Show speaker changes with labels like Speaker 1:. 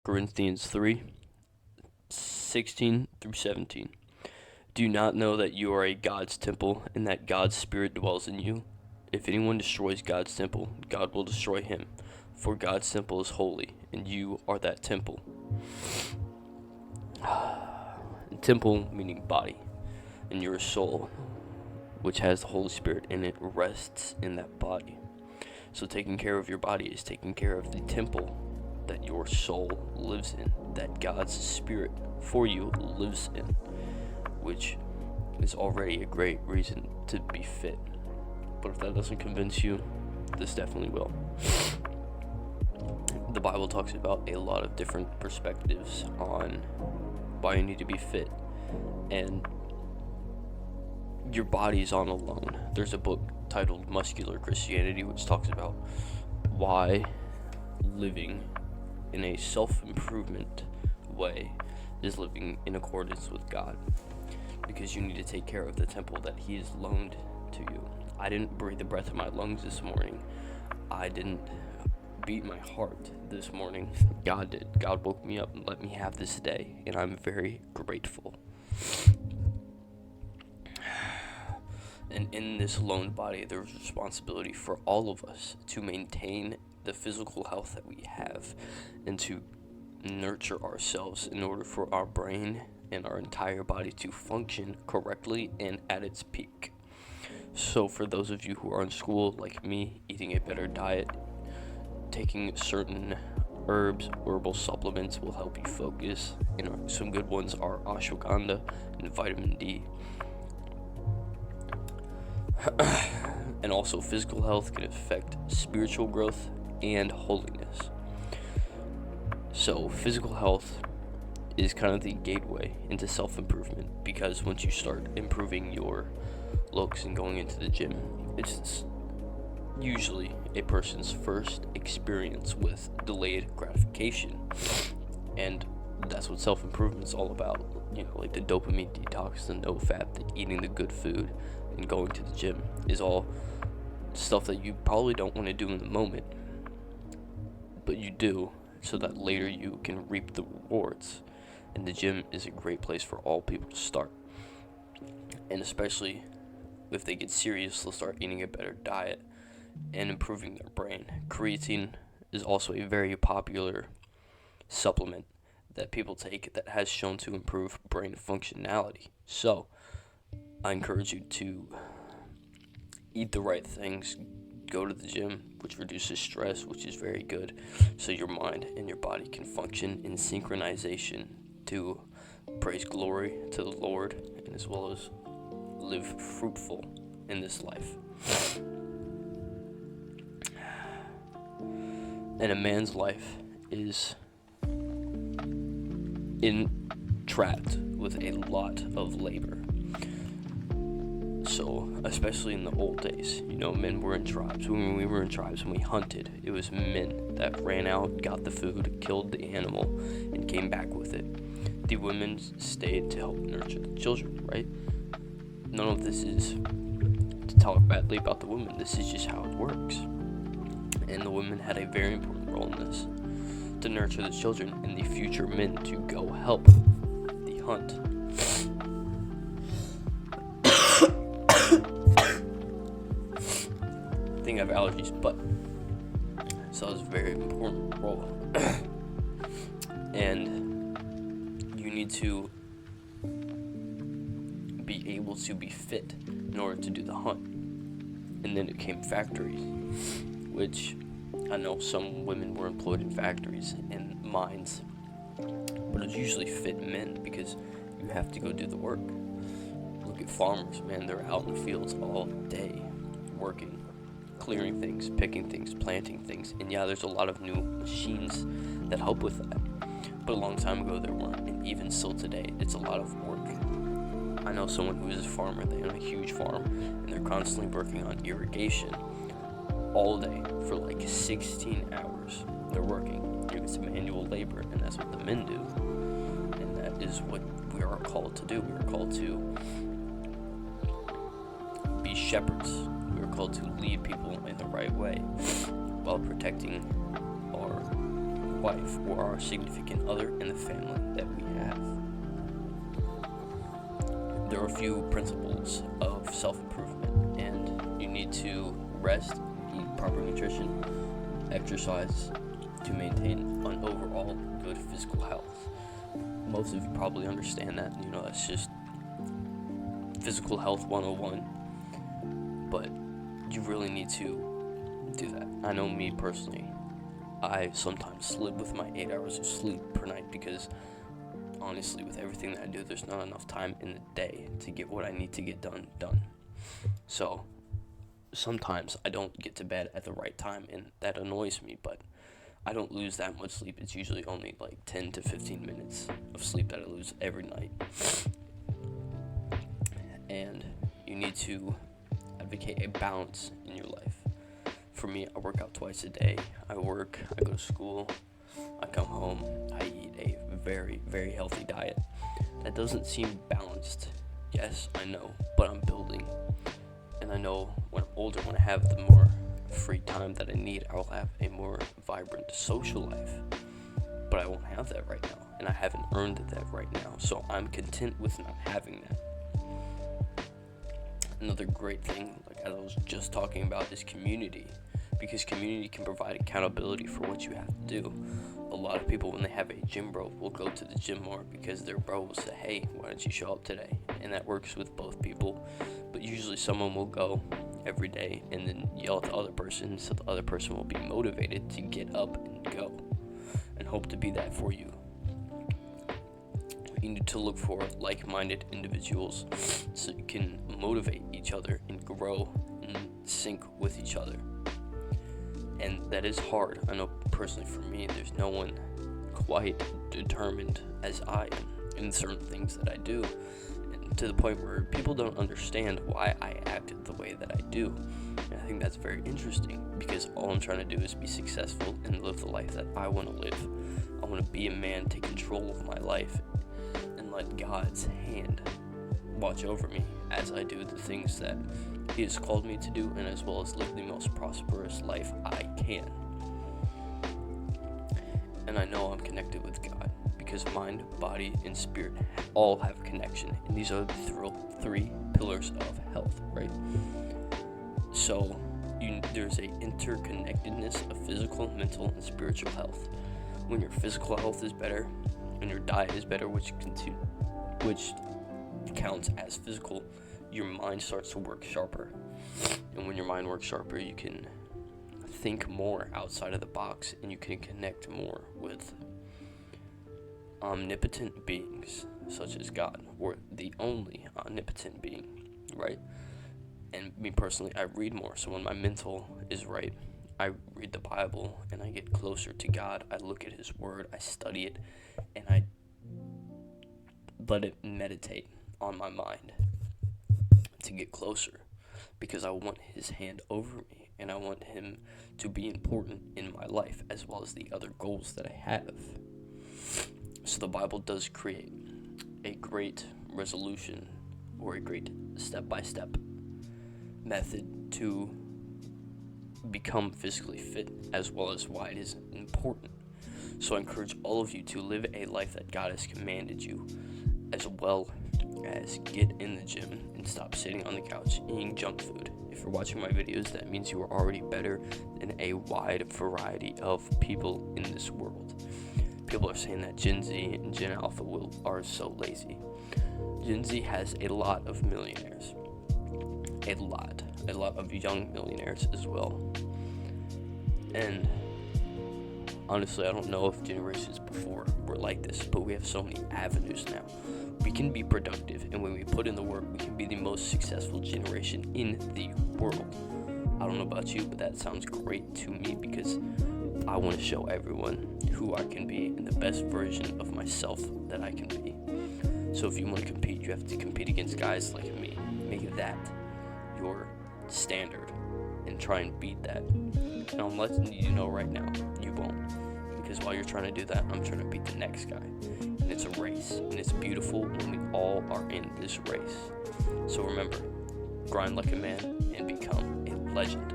Speaker 1: Corinthians 3:16 through 17. Do you not know that you are a God's temple and that God's Spirit dwells in you? If anyone destroys God's temple, God will destroy him. For God's temple is holy, and you are that temple. Temple meaning body, and your soul, which has the Holy Spirit in it, rests in that body. So taking care of your body is taking care of the temple that your soul lives in, that God's Spirit for you lives in, which is already a great reason to be fit. But if that doesn't convince you, this definitely will. The Bible talks about a lot of different perspectives on why you need to be fit, and your body's on alone. There's a book titled Muscular Christianity, which talks about why living in a self-improvement way is living in accordance with God, because you need to take care of the temple that He has loaned to you. I didn't breathe the breath in my lungs this morning. I didn't beat my heart this morning. God did. God woke me up and let me have this day, and I'm very grateful. And in this loaned body, there's responsibility for all of us to maintain the physical health that we have and to nurture ourselves in order for our brain and our entire body to function correctly and at its peak. So for those of you who are in school like me, eating a better diet, taking certain herbs, herbal supplements will help you focus. Some good ones are ashwagandha and vitamin D. And also physical health can affect spiritual growth and holiness. So physical health is kind of the gateway into self-improvement, because once you start improving your looks and going into the gym, it's usually a person's first experience with delayed gratification, and that's what self-improvement is all about. Like the dopamine detox, the no fat, the eating the good food, and going to the gym is all stuff that you probably don't want to do in the moment, but you do so that later you can reap the rewards. And the gym is a great place for all people to start, and especially if they get serious, they'll start eating a better diet and improving their brain. Creatine is also a very popular supplement that people take that has shown to improve brain functionality. So I encourage you to eat the right things, go to the gym, which reduces stress, which is very good, so your mind and your body can function in synchronization to praise glory to the Lord, and as well as live fruitful in this life. And a man's life is entrapped with a lot of labor. So, especially in the old days, men were in tribes. When we were in tribes, when we hunted, it was men that ran out, got the food, killed the animal, and came back with it. The women stayed to help nurture the children, right? None of this is to talk badly about the women. This is just how it works. And the women had a very important role in this, to nurture the children and the future men to go help the hunt. I think I have allergies, but so that was a very important role. And you need to be able to be fit in order to do the hunt. And then it came factories, which I know some women were employed in factories and mines, but it's usually fit men because you have to go do the work. Look at farmers, man, they're out in the fields all day working, clearing things, picking things, planting things, and yeah, there's a lot of new machines that help with that, but a long time ago there weren't, and even still today, it's a lot of work. I know someone who is a farmer, they own a huge farm, and they're constantly working on irrigation all day for like 16 hours. They're working. It's manual labor, and that's what the men do. And that is what we are called to do. We are called to be shepherds. We are called to lead people in the right way while protecting our wife or our significant other in the family that we have. There are a few principles of self-improvement, and you need to rest, eat proper nutrition, exercise to maintain an overall good physical health. Most of you probably understand that, that's just physical health 101, but you really need to do that. I know me personally, I sometimes slip with my 8 hours of sleep per night because honestly, with everything that I do, there's not enough time in the day to get what I need to get done. So sometimes I don't get to bed at the right time, and that annoys me, but I don't lose that much sleep. It's usually only like 10 to 15 minutes of sleep that I lose every night. And you need to advocate a balance in your life. For me, I work out twice a day. I work, I go to school, I come home, I eat a very, very healthy diet. That doesn't seem balanced. Yes, I know, but I'm building. And I know when I'm older, when I have the more free time that I need, I will have a more vibrant social life. But I won't have that right now, and I haven't earned that right now. So I'm content with not having that. Another great thing, like as I was just talking about, is community. Because community can provide accountability for what you have to do. A lot of people, when they have a gym bro, will go to the gym more because their bro will say, hey, why don't you show up today? And that works with both people. But usually someone will go every day and then yell at the other person, so the other person will be motivated to get up and go and hope to be that for you. You need to look for like-minded individuals so you can motivate each other and grow and sync with each other. And that is hard. I know personally for me, there's no one quite determined as I am in certain things that I do, and to the point where people don't understand why I act the way that I do. And I think that's very interesting because all I'm trying to do is be successful and live the life that I want to live. I want to be a man, take control of my life, and let God's hand watch over me as I do the things that He has called me to do, and as well as live the most prosperous life I can. And I know I'm connected with God because mind, body, and spirit all have connection, and these are the three pillars of health, right? So there's a interconnectedness of physical, mental, and spiritual health. When your physical health is better and your diet is better, which counts as physical, your mind starts to work sharper. And when your mind works sharper, you can think more outside of the box, and you can connect more with omnipotent beings such as God, or the only omnipotent being, right? And me personally, I read more, so when my mental is right, I read the Bible and I get closer to God. I look at His Word, I study it, and I let it meditate on my mind to get closer, because I want His hand over me, and I want Him to be important in my life as well as the other goals that I have. So the Bible does create a great resolution or a great step-by-step method to become physically fit, as well as why it is important. So I encourage all of you to live a life that God has commanded you, as well as get in the gym and stop sitting on the couch eating junk food. If you're watching my videos, that means you are already better than a wide variety of people in this world. People are saying that Gen Z and Gen Alpha are so lazy. Gen Z has a lot of millionaires. A lot of young millionaires as well. And honestly, I don't know if generations before were like this, but we have so many avenues now. We can be productive, and when we put in the work, we can be the most successful generation in the world. I don't know about you, but that sounds great to me, because I want to show everyone who I can be and the best version of myself that I can be. So if you want to compete, you have to compete against guys like me. Make that your standard and try and beat that. And I'm letting you know right now, you won't. Because while you're trying to do that, I'm trying to beat the next guy. And it's a race, and it's beautiful when we all are in this race. So remember, grind like a man and become a legend.